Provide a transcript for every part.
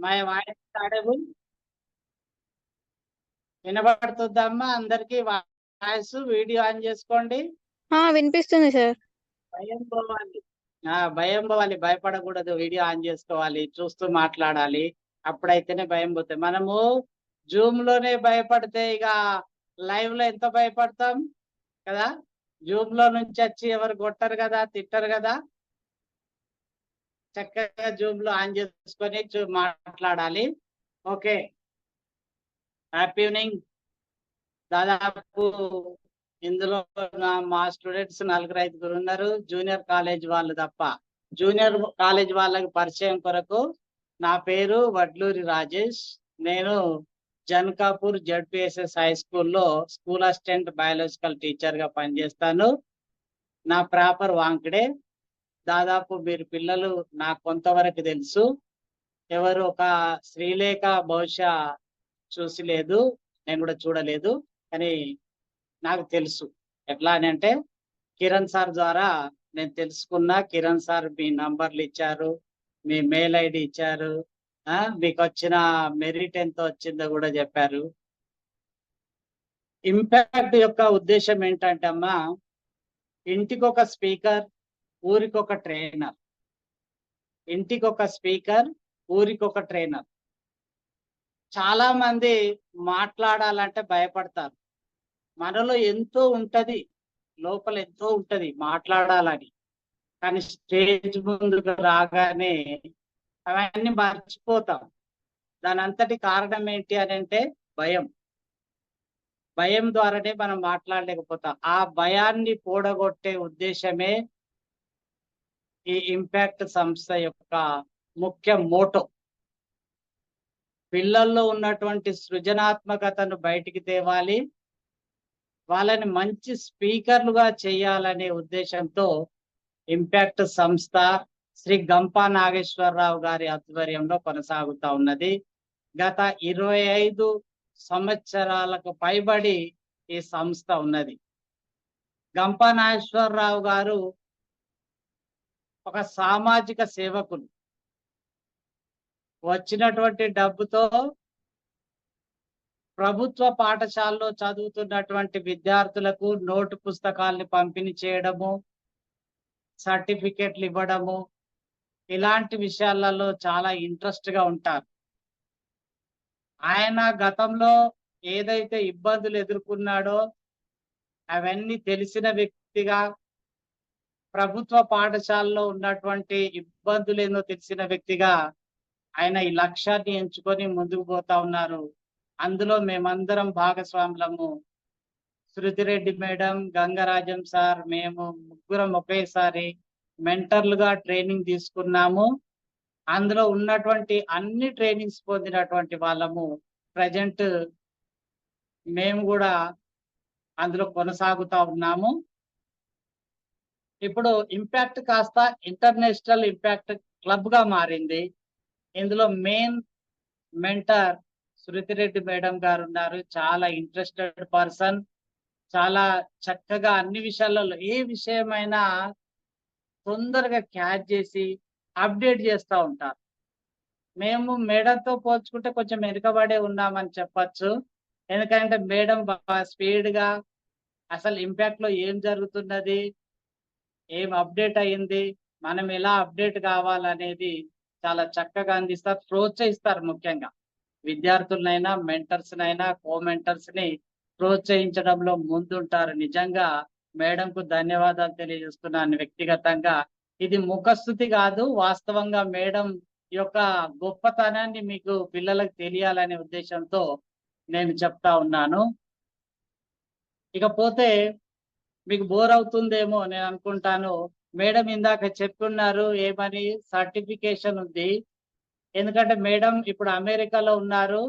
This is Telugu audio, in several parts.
మై వాయిస్ ఆడబుల్ వినబడుతుందమ్మా అందరికి? వాయిస్ వీడియో ఆన్ చేసుకోండి. వినిపిస్తుంది సార్. భయం పోవాలి. భయం పోవాలి, భయపడకూడదు. వీడియో ఆన్ చేసుకోవాలి, చూస్తూ మాట్లాడాలి. అప్పుడైతేనే భయం పోతుంది. మనము జూమ్ లోనే భయపడితే ఇక లైవ్ లో ఎంత భయపడతాం కదా. జూమ్ లో నుంచి వచ్చి ఎవరు కొట్టరు కదా, తిట్టరు కదా. చక్కగా జూమ్ లో ఆన్ చేసుకొని మాట్లాడాలి. Okay, happy evening. దాదాపు ఇందులో మా స్టూడెంట్స్ 4-5 ఉన్నారు, జూనియర్ కాలేజ్ వాళ్ళు తప్ప. జూనియర్ కాలేజ్ వాళ్ళకి పరిచయం కొరకు, నా పేరు వడ్లూరి రాజేష్. నేను జన్కాపూర్ జడ్పిఎస్ఎస్ హై స్కూల్లో స్కూల్ అసిస్టెంట్ బయాలజికల్ టీచర్ గా పనిచేస్తాను. నా ప్రాపర్ వాంకడే. దాదాపు మీరు పిల్లలు నాకు కొంతవరకు తెలుసు. ఎవరు ఒక శ్రీలేఖ బహుశా చూసి లేదు, నేను కూడా చూడలేదు, కానీ నాకు తెలుసు. ఎట్లా అని అంటే కిరణ్ సార్ ద్వారా నేను తెలుసుకున్నా. కిరణ్ సార్ మీ నంబర్లు ఇచ్చారు, మీ మెయిల్ ఐడి ఇచ్చారు, మీకు వచ్చిన మెరిట్ ఎంత వచ్చిందో కూడా చెప్పారు. ఇంపాక్ట్ యొక్క ఉద్దేశం ఏంటంటే అమ్మా, ఇంటికి ఒక స్పీకర్, ఊరికి ఒక ట్రైనర్. ఇంటికి ఒక స్పీకర్, ఊరికి ఒక ట్రైనర్. చాలా మంది మాట్లాడాలంటే భయపడతారు. మనలో ఎంతో ఉంటది, లోపల ఎంతో ఉంటది మాట్లాడాలని, కానీ స్టేజ్ ముందుకు రాగానే అవన్నీ మర్చిపోతాం. దాని అంతటి కారణం ఏంటి అని అంటే భయం. భయం ద్వారానే మనం మాట్లాడలేకపోతాం. ఆ భయాన్ని పోడగొట్టే ఉద్దేశమే ఈ ఇంపాక్ట్ సంస్థ యొక్క ముఖ్య మోటో. పిల్లల్లో ఉన్నటువంటి సృజనాత్మకతను బయటికి తేవాలి, వాళ్ళని మంచి స్పీకర్లుగా చేయాలనే ఉద్దేశంతో ఇంపాక్ట్ సంస్థ శ్రీ గంపా నాగేశ్వరరావు గారి ఆధ్వర్యంలో కొనసాగుతా ఉన్నది. గత 25 సంవత్సరాలకు పైబడి ఈ సంస్థ ఉన్నది. గంపా నాగేశ్వరరావు గారు ఒక సామాజిక సేవకులు. వచ్చినటువంటి డబ్బుతో ప్రభుత్వ పాఠశాలలో చదువుతున్నటువంటి విద్యార్థులకు నోటు పుస్తకాల్ని పంపిణీ చేయడము, సర్టిఫికెట్లు ఇవ్వడము, ఇలాంటి విషయాలలో చాలా ఇంట్రెస్ట్ గా ఉంటారు. ఆయన గతంలో ఏదైతే ఇబ్బందులు ఎదుర్కొన్నాడో అవన్నీ తెలిసిన వ్యక్తిగా, ప్రభుత్వ పాఠశాలలో ఉన్నటువంటి ఇబ్బందులు ఏందో తెలిసిన వ్యక్తిగా ఆయన ఈ లక్ష్యాన్ని ఎంచుకొని ముందుకు పోతా ఉన్నారు. అందులో మేమందరం భాగస్వాములము. శృతిరెడ్డి మేడం, గంగరాజం సార్, మేము ముగ్గురం ఒకేసారి మెంటర్లుగా ట్రైనింగ్ తీసుకున్నాము. అందులో ఉన్నటువంటి అన్ని ట్రైనింగ్స్ పొందినటువంటి వాళ్ళము. ప్రజెంట్ మేము కూడా అందులో కొనసాగుతా ఉన్నాము. ఇప్పుడు ఇంపాక్ట్ కాస్త ఇంటర్నేషనల్ ఇంపాక్ట్ క్లబ్ గా మారింది. ఇందులో మెయిన్ మెంటర్ శృతిరెడ్డి మేడం గారు ఉన్నారు. చాలా ఇంట్రెస్టెడ్ పర్సన్, చాలా చక్కగా అన్ని విషయాలలో ఏ విషయమైనా తొందరగా క్యాచ్ చేసి అప్డేట్ చేస్తూ ఉంటారు. మేము మేడంతో పోల్చుకుంటే కొంచెం వెనుకబడే ఉన్నామని చెప్పచ్చు. ఎందుకంటే మేడం బాగా స్పీడ్గా అసలు ఇంపాక్ట్ లో ఏం జరుగుతున్నది, ఏం అప్డేట్ అయ్యింది, మనం ఎలా అప్డేట్ కావాలనేది చాలా చక్కగా అందిస్తారు, ప్రోత్సహిస్తారు. ముఖ్యంగా విద్యార్థులనైనా, మెంటర్స్ నైనా, మెంటర్స్ ని ప్రోత్సహించడంలో ముందుంటారు. నిజంగా మేడంకు ధన్యవాదాలు తెలియజేస్తున్నాను వ్యక్తిగతంగా. ఇది ముఖస్థుతి కాదు, వాస్తవంగా మేడం యొక్క గొప్పతనాన్ని మీకు పిల్లలకు తెలియాలనే ఉద్దేశంతో నేను చెప్తా ఉన్నాను. ఇకపోతే మీకు బోర్ అవుతుందేమో నేను అనుకుంటాను. మేడం ఇందాక చెప్పున్నారు ఏమని, సర్టిఫికేషన్ ఉంది. ఎందుకంటే మేడం ఇప్పుడు అమెరికాలో ఉన్నారు,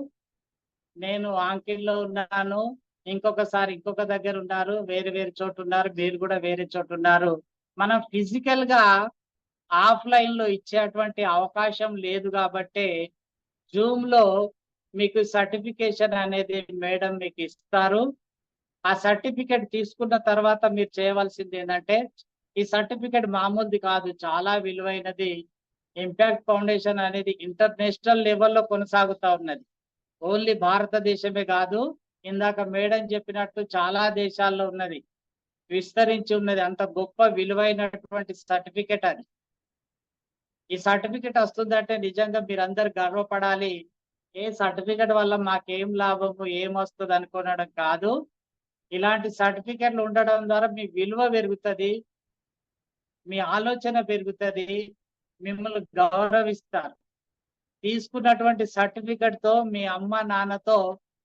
నేను ఆంకిల్లో ఉన్నాను, ఇంకొకసారి ఇంకొక దగ్గర ఉన్నారు, వేరే వేరే చోటు ఉన్నారు, మీరు కూడా వేరే చోటు ఉన్నారు. మనం ఫిజికల్ గా ఆఫ్లైన్ లో ఇచ్చేటువంటి అవకాశం లేదు కాబట్టి జూమ్ లో మీకు సర్టిఫికేషన్ అనేది మేడం మీకు ఇస్తారు. ఆ సర్టిఫికేట్ తీసుకున్న తర్వాత మీరు చేయవలసింది ఏంటంటే, ఈ సర్టిఫికేట్ మామూలుది కాదు, చాలా విలువైనది. ఇంపాక్ట్ ఫౌండేషన్ అనేది ఇంటర్నేషనల్ లెవెల్లో కొనసాగుతా ఉన్నది. ఓన్లీ భారతదేశమే కాదు, ఇందాక మేడం చెప్పినట్టు చాలా దేశాల్లో ఉన్నది, విస్తరించి ఉన్నది. అంత గొప్ప విలువైనటువంటి సర్టిఫికెట్ అది. ఈ సర్టిఫికెట్ వస్తుందంటే నిజంగా మీరందరు గర్వపడాలి. ఏ సర్టిఫికెట్ వల్ల మాకేం లాభము, ఏమొస్తుంది అనుకోనడం కాదు. ఇలాంటి సర్టిఫికెట్లు ఉండడం ద్వారా మీ విలువ పెరుగుతుంది, మీ ఆలోచన పెరుగుతుంది, మిమ్మల్ని గౌరవిస్తారు. తీసుకున్నటువంటి సర్టిఫికెట్ తో మీ అమ్మ నాన్నతో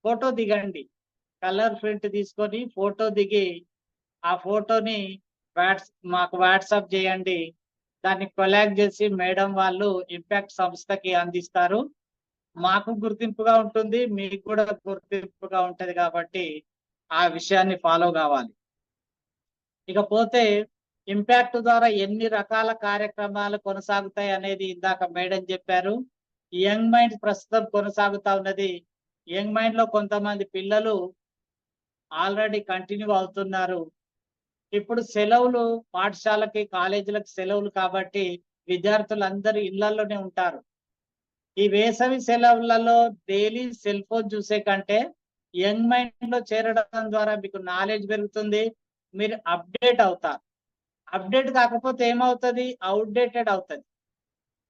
ఫోటో దిగండి. కలర్ ప్రింట్ తీసుకొని ఫోటో దిగి ఆ ఫోటోని మాకు వాట్సాప్ చేయండి. దాన్ని కొలాగ్ చేసి మేడం వాళ్ళు ఇంపాక్ట్ సంస్థకి అందిస్తారు. మాకు గుర్తింపుగా ఉంటుంది, మీకు కూడా గుర్తింపుగా ఉంటది. కాబట్టి ఆ విషయాన్ని ఫాలో కావాలి. ఇకపోతే ఇంపాక్ట్ ద్వారా ఎన్ని రకాల కార్యక్రమాలు కొనసాగుతాయి అనేది ఇందాక మేడం చెప్పారు. యంగ్ మైండ్ ప్రస్తుతం కొనసాగుతా ఉన్నది. యంగ్ మైండ్ లో కొంతమంది పిల్లలు ఆల్రెడీ కంటిన్యూ అవుతున్నారు. ఇప్పుడు సెలవులు, పాఠశాలకి కాలేజీలకు సెలవులు కాబట్టి విద్యార్థులందరూ ఇళ్లలోనే ఉంటారు. ఈ వేసవి సెలవులలో డైలీ సెల్ ఫోన్ చూసే కంటే యంగ్ మైండ్ లో చేరడం ద్వారా మీకు నాలెడ్జ్ పెరుగుతుంది, మీరు అప్డేట్ అవుతారు. అప్డేట్ కాకపోతే ఏమవుతుంది? అవుట్డేటెడ్ అవుతుంది.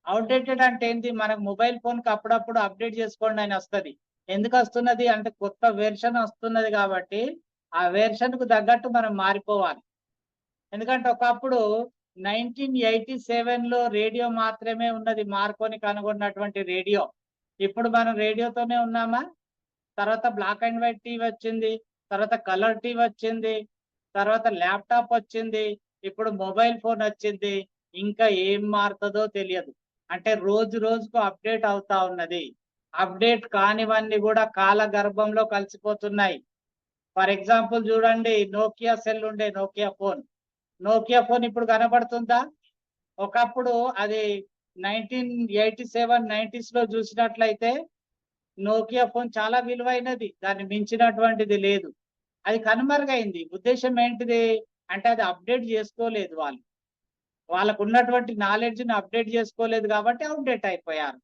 అవుట్డేటెడ్ అంటే ఏంటి? మనకు మొబైల్ ఫోన్ కి అప్పుడప్పుడు అప్డేట్ చేసుకోండి అని వస్తుంది. ఎందుకు వస్తున్నది అంటే కొత్త వెర్షన్ వస్తున్నది కాబట్టి ఆ వెర్షన్ కు తగ్గట్టు మనం మారిపోవాలి. ఎందుకంటే ఒకప్పుడు 1987 లో రేడియో మాత్రమే ఉన్నది, మార్కోని కనుగొన్నటువంటి రేడియో. ఇప్పుడు మనం రేడియోతోనే ఉన్నామా? తర్వాత బ్లాక్ అండ్ వైట్ టీవీ వచ్చింది, తర్వాత కలర్ టీవీ వచ్చింది, తర్వాత ల్యాప్టాప్ వచ్చింది, ఇప్పుడు మొబైల్ ఫోన్ వచ్చింది. ఇంకా ఏం మారుతుందో తెలియదు. అంటే రోజు రోజుకు అప్డేట్ అవుతా ఉన్నది. అప్డేట్ కానివన్నీ కూడా కాల గర్భంలో కలిసిపోతున్నాయి. ఫర్ ఎగ్జాంపుల్ చూడండి, నోకియా సెల్ ఉండే నోకియా ఫోన్. నోకియా ఫోన్ ఇప్పుడు కనబడుతుందా? ఒకప్పుడు అది 1987, 90s లో చూసినట్లయితే నోకియా ఫోన్ చాలా విలువైనది, దాన్ని మించినటువంటిది లేదు. అది కనుమరుగైంది. ఉద్దేశం ఏంటిది అంటే అది అప్డేట్ చేసుకోలేదు. వాళ్ళకు ఉన్నటువంటి నాలెడ్జ్ ని అప్డేట్ చేసుకోలేదు కాబట్టి అవుట్డేట్ అయిపోయారు.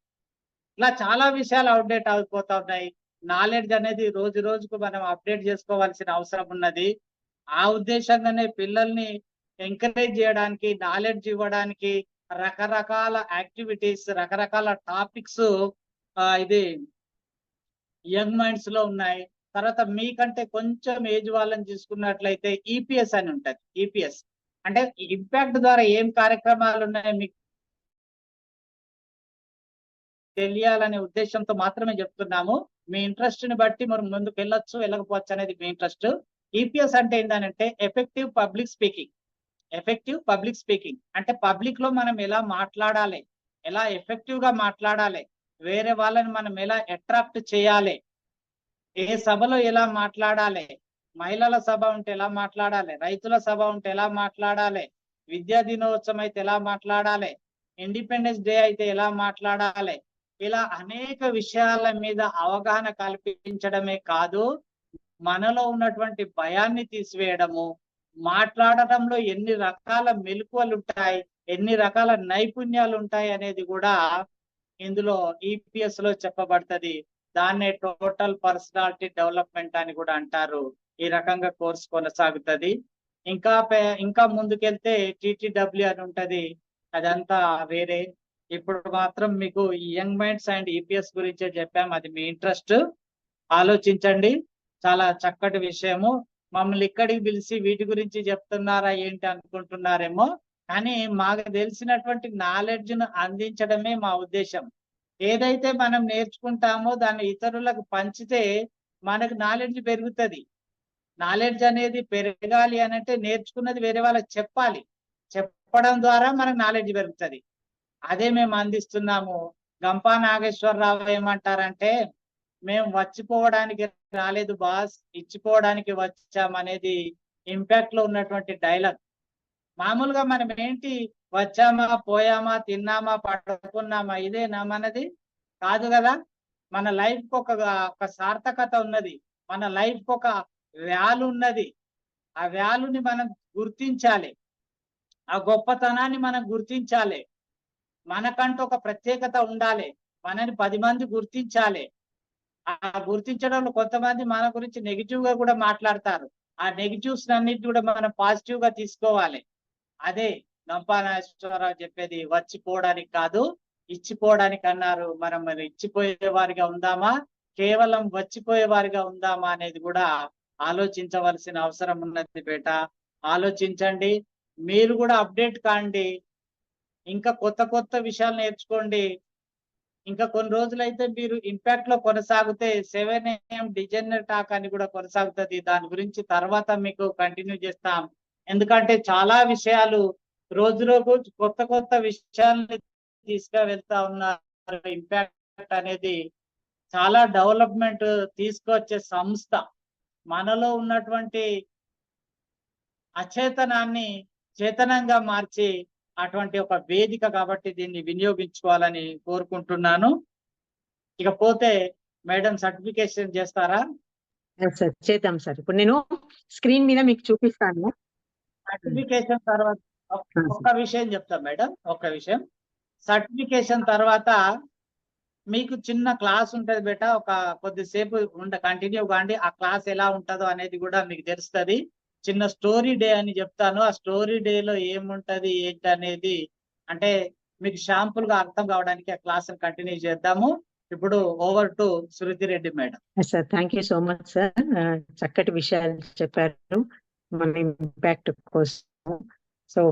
ఇలా చాలా విషయాలు అవుట్డేట్ అయిపోతా ఉన్నాయి. నాలెడ్జ్ అనేది రోజు రోజుకు మనం అప్డేట్ చేసుకోవాల్సిన అవసరం ఉన్నది. ఆ ఉద్దేశంగానే పిల్లల్ని ఎంకరేజ్ చేయడానికి, నాలెడ్జ్ ఇవ్వడానికి రకరకాల యాక్టివిటీస్, రకరకాల టాపిక్స్ ఇది యంగ్ మైండ్స్ లో ఉన్నాయి. తర్వాత మీకంటే కొంచెం ఏజ్ వాళ్ళని తీసుకున్నట్లయితే ఈపీఎస్ అని ఉంటది. ఈపీఎస్ అంటే ఇంపాక్ట్ ద్వారా ఏం కార్యక్రమాలు ఉన్నాయి మీకు తెలియాలనే ఉద్దేశంతో మాత్రమే చెప్తున్నాము. మీ ఇంట్రెస్ట్ ని బట్టి మనం ముందుకు వెళ్ళొచ్చు, వెళ్ళకపోవచ్చు అనేది మీ ఇంట్రెస్ట్. ఈపీఎస్ అంటే ఏంటంటే effective public speaking. Effective public speaking అంటే పబ్లిక్ లో మనం ఎలా మాట్లాడాలి, ఎలా ఎఫెక్టివ్ గా మాట్లాడాలి, వేరే వాళ్ళని మనం ఎలా అట్రాక్ట్ చేయాలి, ఏ సభలో ఎలా మాట్లాడాలి, మహిళల సభ ఉంటే ఎలా మాట్లాడాలి, రైతుల సభ ఉంటే ఎలా మాట్లాడాలి, విద్యా దినోత్సవం అయితే ఎలా మాట్లాడాలి, ఇండిపెండెన్స్ డే అయితే ఎలా మాట్లాడాలి, ఇలా అనేక విషయాల మీద అవగాహన కల్పించడమే కాదు, మనలో ఉన్నటువంటి భయాన్ని తీసివేయడము, మాట్లాడటంలో ఎన్ని రకాల మెలకువలు ఉంటాయి, ఎన్ని రకాల నైపుణ్యాలు ఉంటాయి అనేది కూడా ఇందులో ఈపీఎస్ లో చెప్పబడుతుంది. దాన్నే టోటల్ పర్సనాలిటీ డెవలప్మెంట్ అని కూడా అంటారు. ఈ రకంగా కోర్స్ కొనసాగుతుంది. ఇంకా ముందుకెళ్తే టీటీడబ్ల్యూ అని ఉంటది, అదంతా వేరే. ఇప్పుడు మాత్రం మీకు యంగ్ మైండ్స్ అండ్ ఈపీఎస్ గురించే చెప్పాం. అది మీ ఇంట్రెస్ట్, ఆలోచించండి. చాలా చక్కటి విషయము. మమ్మల్ని ఇక్కడికి పిలిచి వీటి గురించి చెప్తున్నారా ఏంటి అనుకుంటున్నారేమో, కానీ మాకు తెలిసినటువంటి నాలెడ్జ్ ను అందించడమే మా ఉద్దేశం. ఏదైతే మనం నేర్చుకుంటామో దాన్ని ఇతరులకు పంచితే మనకు నాలెడ్జ్ పెరుగుతుంది. నాలెడ్జ్ అనేది పెరగాలి అని అంటే నేర్చుకున్నది వేరే వాళ్ళకి చెప్పాలి. చెప్పడం ద్వారా మనకు నాలెడ్జ్ పెరుగుతుంది. అదే మేము అందిస్తున్నాము. గంపా నాగేశ్వరరావు ఏమంటారంటే, మేము వచ్చిపోవడానికి రాలేదు బాస్, ఇచ్చిపోవడానికి వచ్చామనేది ఇంపాక్ట్ లో ఉన్నటువంటి డైలాగ్. మామూలుగా మనం ఏంటి, వచ్చామా, పోయామా, తిన్నామా, పడుకున్నామా, ఇదేనా మనది? కాదు కదా. మన లైఫ్ కి ఒక సార్థకత ఉన్నది, మన లైఫ్ కి ఒక వాల్యూ ఉన్నది. ఆ వాల్యూని మనం గుర్తించాలి, ఆ గొప్పతనాన్ని మనం గుర్తించాలి. మనకంటూ ఒక ప్రత్యేకత ఉండాలి, మనని 10 మంది గుర్తించాలి. ఆ గుర్తించడంలో కొంతమంది మన గురించి నెగిటివ్ గా కూడా మాట్లాడతారు. ఆ నెగిటివ్స్ అన్నిటి కూడా మనం పాజిటివ్ గా తీసుకోవాలి. అదే నంపా నాగేశ్వరరావు చెప్పేది, వచ్చిపోవడానికి కాదు ఇచ్చిపోవడానికి అన్నారు. మనం మరి ఇచ్చిపోయే వారిగా ఉందామా, కేవలం వచ్చిపోయే వారిగా ఉందామా అనేది కూడా ఆలోచించవలసిన అవసరం ఉన్నది బేట. ఆలోచించండి, మీరు కూడా అప్డేట్ కాండి, ఇంకా కొత్త కొత్త విషయాలు నేర్చుకోండి. ఇంకా కొన్ని రోజులైతే మీరు ఇంపాక్ట్ లో కొనసాగితే 7 AM డిజైనర్ టాక్ అని కూడా కొనసాగుతుంది. దాని గురించి తర్వాత మీకు కంటిన్యూ చేస్తాం. ఎందుకంటే చాలా విషయాలు రోజు రోజు కొత్త కొత్త విషయాల్ని తీసుకువెళ్తా ఉన్నారు. ఇంపాక్ట్ అనేది చాలా డెవలప్మెంట్ తీసుకొచ్చే సంస్థ. మనలో ఉన్నటువంటి అచేతనాన్ని చేతనంగా మార్చి అటువంటి ఒక వేదిక, కాబట్టి దీన్ని వినియోగించుకోవాలని కోరుకుంటున్నాను. ఇకపోతే మేడం సర్టిఫికేషన్ చేస్తారా? సార్ చేద్దాం సార్. ఇప్పుడు నేను స్క్రీన్ మీద మీకు చూపిస్తాను. సర్టిఫికేషన్ తర్వాత ఒక్క విషయం చెప్తా మేడం, ఒక్క విషయం. సర్టిఫికేషన్ తర్వాత మీకు చిన్న క్లాస్ ఉంటది బేట, ఒక కొద్దిసేపు కంటిన్యూ కాండి. ఆ క్లాస్ ఎలా ఉంటుందో అనేది కూడా మీకు తెలుస్తుంది. చిన్న స్టోరీ డే అని చెప్తాను. ఆ స్టోరీ డే లో ఏముంటది ఏంటి అనేది అంటే మీకు షాంపుల్ గా అర్థం కావడానికి ఆ క్లాస్ కంటిన్యూ చేద్దాము. ఇప్పుడు over to Shruti Reddy madam. Sir thank you so much sir. చక్కటి విషయాలు చెప్పారు మన ఇంపాక్ట్ కోసం. సో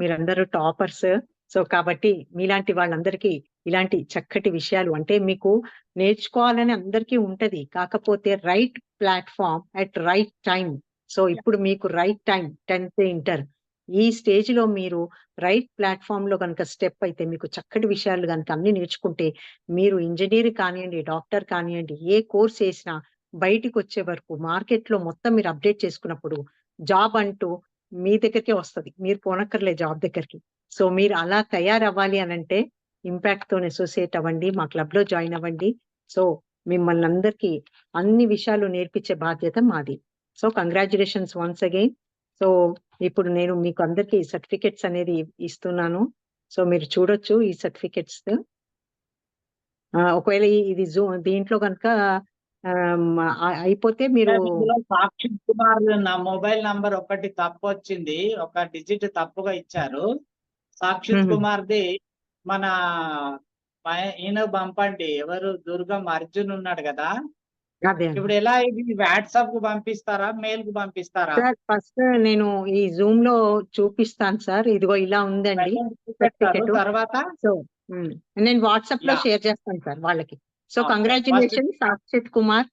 మీరందరూ టాపర్స్. సో కాబట్టి మీలాంటి వాళ్ళందరికీ ఇలాంటి చక్కటి విషయాలు అంటే మీకు నేర్చుకోవాలని అందరికీ ఉంటది, కాకపోతే right platform at right time. So ఇప్పుడు మీకు రైట్ టైం 10th ఇంటర్ ఈ స్టేజ్ లో మీరు రైట్ ప్లాట్ఫామ్ లో కనుక స్టెప్ అయితే మీకు చక్కటి విషయాలు కనుక అన్ని నేర్చుకుంటే మీరు ఇంజనీర్ కానివ్వండి, డాక్టర్ కానివ్వండి, ఏ కోర్స్ చేసినా బయటికి వచ్చే వరకు మార్కెట్ లో మొత్తం మీరు అప్డేట్ చేసుకున్నప్పుడు జాబ్ అంటూ మీ దగ్గరికే వస్తుంది, మీరు పోనక్కర్లే జాబ్ దగ్గరికి. సో మీరు అలా తయారవ్వాలి అని అంటే ఇంపాక్ట్ తో అసోసియేట్ అవ్వండి, మా క్లబ్ లో జాయిన్ అవ్వండి. సో మిమ్మల్ని అందరికీ అన్ని విషయాలు నేర్పించే బాధ్యత మాది. So congratulations once again. So ఇప్పుడు నేను మీకు అందరికి సర్టిఫికెట్స్ అనేది ఇస్తున్నాను. సో మీరు చూడొచ్చు ఈ సర్టిఫికెట్స్. ఒకవేళ ఇది దీంట్లో కనుక అయిపోతే మీరు సాక్షిత్ కుమార్ నా మొబైల్ నంబర్ ఒకటి తప్పు వచ్చింది, ఒక డిజిట్ తప్పుగా ఇచ్చారు. సాక్షిత్ కుమార్ది మన ఈయన పంపండి. ఎవరు, దుర్గం అర్జున్ ఉన్నాడు కదా, ఇప్పుడు ఎలా ఇది వాట్సాప్ కు పంపిస్తారా, మెయిల్ కు పంపిస్తారా? సార్ ఫస్ట్ నేను ఈ జూమ్ లో చూపిస్తాను సార్. ఇదిగో ఇలా ఉందండి తర్వాత. సో నేను వాట్సాప్ లో షేర్ చేస్తాను సార్ వాళ్ళకి. So congratulation Sakshith Kumar.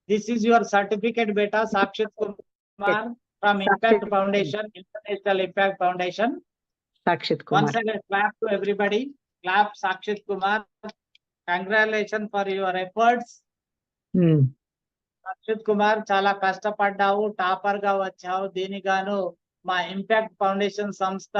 This is your certificate beta, Sakshith Kumar from impact foundation, international impact foundation. Sakshit Kumar. Once again, clap to everybody. Clap Sakshit Kumar. Congratulations for your efforts. Sakshit Kumar, చాలా కష్టపడ్డావు, టాపర్ గా వచ్చావు. దీనిగాను మా ఇంపాక్ట్ ఫౌండేషన్ సంస్థ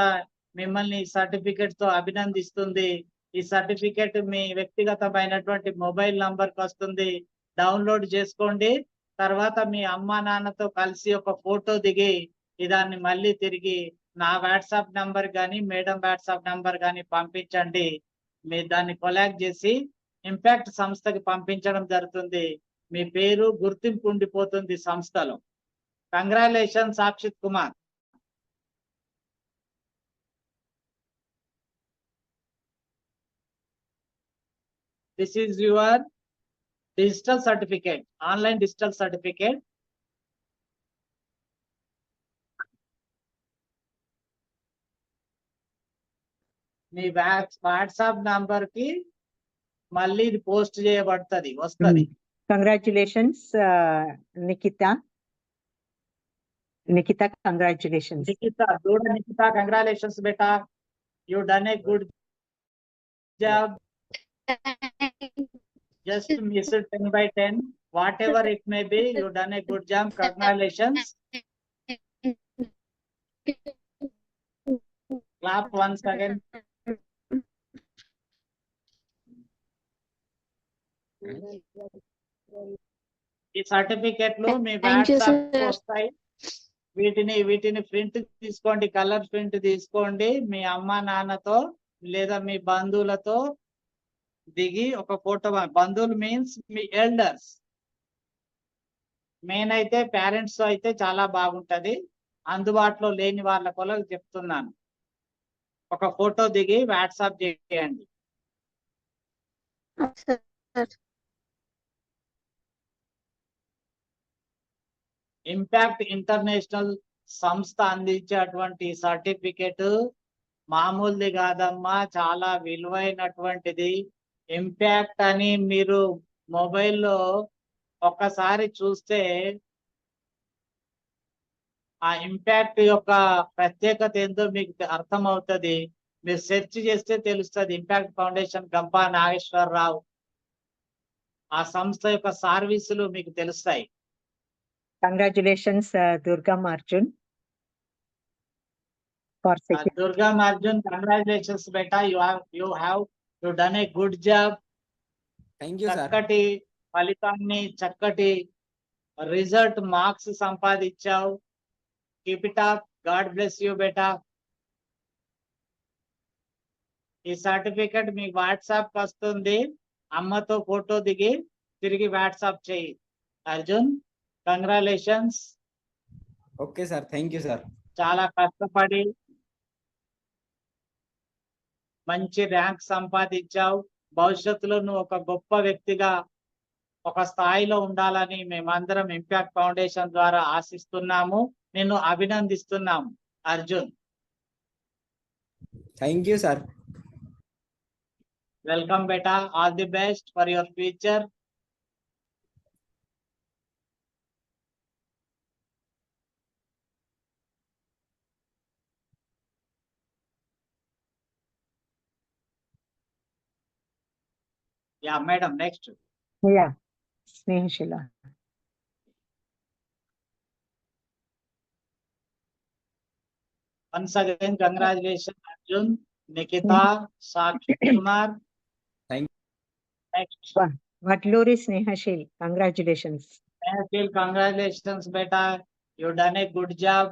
మిమ్మల్ని సర్టిఫికెట్ తో అభినందిస్తుంది. ఈ సర్టిఫికెట్ మీ వ్యక్తిగతమైనటువంటి మొబైల్ నంబర్ కి వస్తుంది, డౌన్లోడ్ చేసుకోండి. తర్వాత మీ అమ్మా నాన్నతో కలిసి ఒక ఫోటో దిగి దాన్ని మళ్ళీ తిరిగి నా వాట్సాప్ నంబర్ కానీ మేడం వాట్సాప్ నంబర్ కానీ పంపించండి. మీరు దాన్ని కొలాక్ట్ చేసి ఇంపాక్ట్ సంస్థకి పంపించడం జరుగుతుంది. మీ పేరు గుర్తింపు ఉండిపోతుంది సంస్థలో. Congratulation Sakshith Kumar. This is your digital certificate, online digital certificate. మీ వాట్సాప్ నంబర్ కి మళ్ళీ ఇది పోస్ట్ చేయబడుతుంది, వస్తుంది. Congratulations Nikhita. Congratulations Nikhita, congratulations బేటా. You done a good job. Just miss it 10/10. Whatever it may be, you done a good job. Congratulations. Clap once again. ఈ సర్టిఫికెట్లు మీ వాట్సాప్ వస్తాయి. వీటిని ప్రింట్ తీసుకోండి, కలర్ ప్రింట్ తీసుకోండి, మీ అమ్మ నాన్నతో లేదా మీ బంధువులతో దిగి ఒక ఫోటో. బంధువులు మీన్స్ మీ ఎల్డర్స్. మెయిన్ అయితే పేరెంట్స్ అయితే చాలా బాగుంటది, అందుబాటులో లేని వాళ్ళ కొరకు చెప్తున్నాను. ఒక ఫోటో దిగి వాట్సాప్ చేయండి. సార్ ఇంపాక్ట్ ఇంటర్నేషనల్ సంస్థ అందించేటువంటి సర్టిఫికెట్ మామూలుది కాదమ్మా, చాలా విలువైనటువంటిది. ఇంపాక్ట్ అని మీరు మొబైల్లో ఒక్కసారి చూస్తే ఆ ఇంపాక్ట్ యొక్క ప్రత్యేకత ఏందో మీకు అర్థమవుతుంది. మీరు సెర్చ్ చేస్తే తెలుస్తుంది. ఇంపాక్ట్ ఫౌండేషన్ గంపా నాగేశ్వరరావు, ఆ సంస్థ యొక్క సర్వీసులు మీకు తెలుస్తాయి. Congratulations Durgam Arjun for Durgam Arjun, congratulations బేటా, you have done a good job. Thank you sir. చక్కటి ఫలితాన్ని, చక్కటి రిజల్ట్ మార్క్స్ సంపాదించావు. Keep it up, god bless you బేటా. ఈ సర్టిఫికెట్ మీకు వాట్సాప్ వస్తుంది. అమ్మతో ఫోటో దిగి తిరిగి వాట్సాప్ చేయి. Arjun, congratulations. Okay sir, thank you sir. చాలా కష్టపడి మంచి ర్యాంక్ సంపాదించావు. భవిష్యత్తులో నువ్వు ఒక గొప్ప వ్యక్తిగా ఒక స్థాయిలో ఉండాలని మేమందరం ఇంపాక్ట్ ఫౌండేషన్ ద్వారా ఆశిస్తున్నాము. నిన్ను అభినందిస్తున్నాము Arjun. Thank you sir. Welcome బేటా, all the best for your future. Yeah madam, next. Yeah Snehasheela. Once again, congratulations, Arjun, Nikita, Sakshi Kumar. Thank Next, Vadluri Snehasheel, congratulations. Feel congratulations, beta. You done a good job.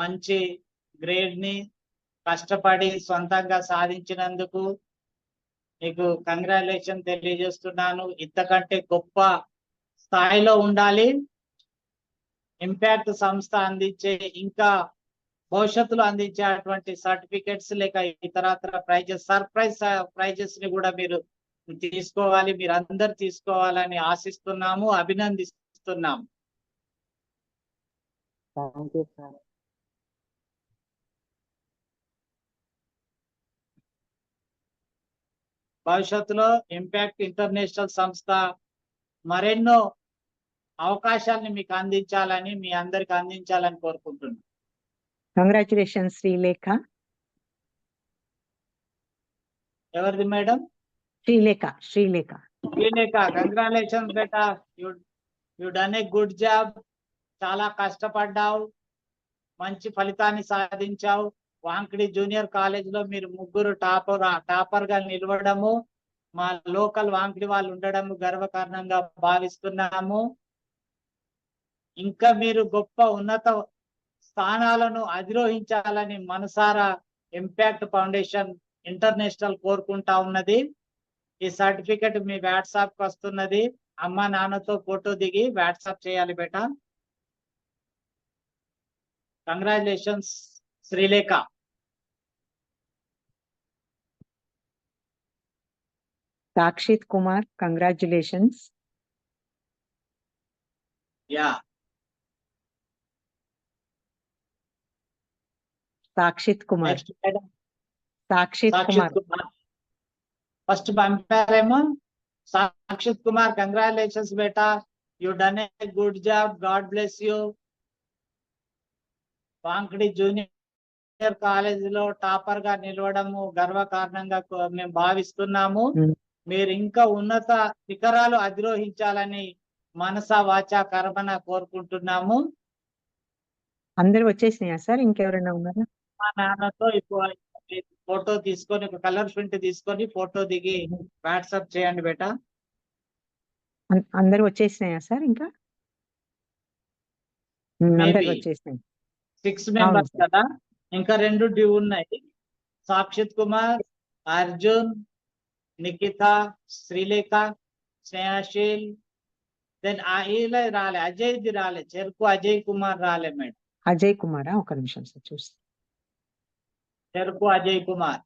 మంచి గ్రేడ్ ని కష్టపడి సొంతంగా సాధించినందుకు నీకు కంగ్రాచులేషన్ తెలియజేస్తున్నాను. ఇంతకంటే గొప్ప స్థాయిలో ఉండాలి. ఇంపాక్ట్ సంస్థ అందించే ఇంకా భవిష్యత్తులో అందించేటువంటి సర్టిఫికెట్స్ లేక ఇతరత్ర ప్రైజెస్, సర్ప్రైజ్ ప్రైజెస్ ని కూడా మీరు తీసుకోవాలి. మీరు అందరు తీసుకోవాలని ఆశిస్తున్నాము, అభినందిస్తున్నాము. Thank you sir. భవిష్యత్తులో ఇంపాక్ట్ ఇంటర్నేషనల్ సంస్థ మరెన్నో అవకాశాలను మీకు అందించాలని, మీ అందరికి అందించాలని కోరుకుంటున్నాను. కంగ్రాచులేషన్స్ శ్రీలేఖ. ఎవరిది మేడం? శ్రీలేఖ. శ్రీలేఖ. శ్రీలేఖ, కంగ్రాచులేషన్స్ బేటా. You done a good job. చాలా కష్టపడ్డావు, మంచి ఫలితాన్ని సాధించావు. వాంకిడి జూనియర్ కాలేజ్ లో మీరు ముగ్గురు టాపర్ గా నిలవడము, మా లోకల్ వాంకిడి వాళ్ళు ఉండడము గర్వకారణంగా భావిస్తున్నాము. ఇంకా మీరు గొప్ప ఉన్నత స్థానాలను అధిరోహించాలని మనసారా ఇంపాక్ట్ ఫౌండేషన్ ఇంటర్నేషనల్ కోరుకుంటా ఉన్నది. ఈ సర్టిఫికెట్ మీ వాట్సాప్ కి వస్తున్నది. అమ్మ నాన్నతో ఫోటో దిగి వాట్సాప్ చేయాలి బేటా. Congratulations Srilekha. Sakshith Kumar, congratulations. Yeah, Sakshith Kumar. Next madam. Sakshith Kumar. First పంపారేమో. సాక్షిత్ కుమార్, కంగ్రాచులేషన్స్ బేటా. You done a good job, god bless you. Vankidi junior college లో టాపర్ గా నిలవడము గర్వకారణంగా మేము భావిస్తున్నాము. మీరు ఇంకా ఉన్నత శిఖరాలు అధిరోహించాలని మనసా వాచా కర్మన కోరుకుంటున్నాము. అందరు వచ్చేసినాయా సార్? ఇంకెవరైనా ఉన్నారా? మా నాన్నతో ఇప్పుడు ఫోటో తీసుకొని, ఒక కలర్ ప్రింట్ తీసుకొని ఫోటో దిగి వాట్సాప్ చేయండి బేటా. అందరు వచ్చేసినాయా సార్? ఇంకా అందరికి Maybe. వచ్చేసినాయి 6 మెంబర్స్ sir. కదా, ఇంకా 2 డ్యూ ఉన్నాయి. సాక్షిత్ కుమార్, అర్జున్, నిఖిత, శ్రీలేఖ, స్నేహశీల్, దెన్ ఇలా రాలే, అజయ్ది రాలే, చెరుకు అజయ్ కుమార్ రాలే మేడం, అజయ్ కుమారా, ఒక నిమిషం సార్ చూస్తాను. చెరుకు అజయ్ కుమార్.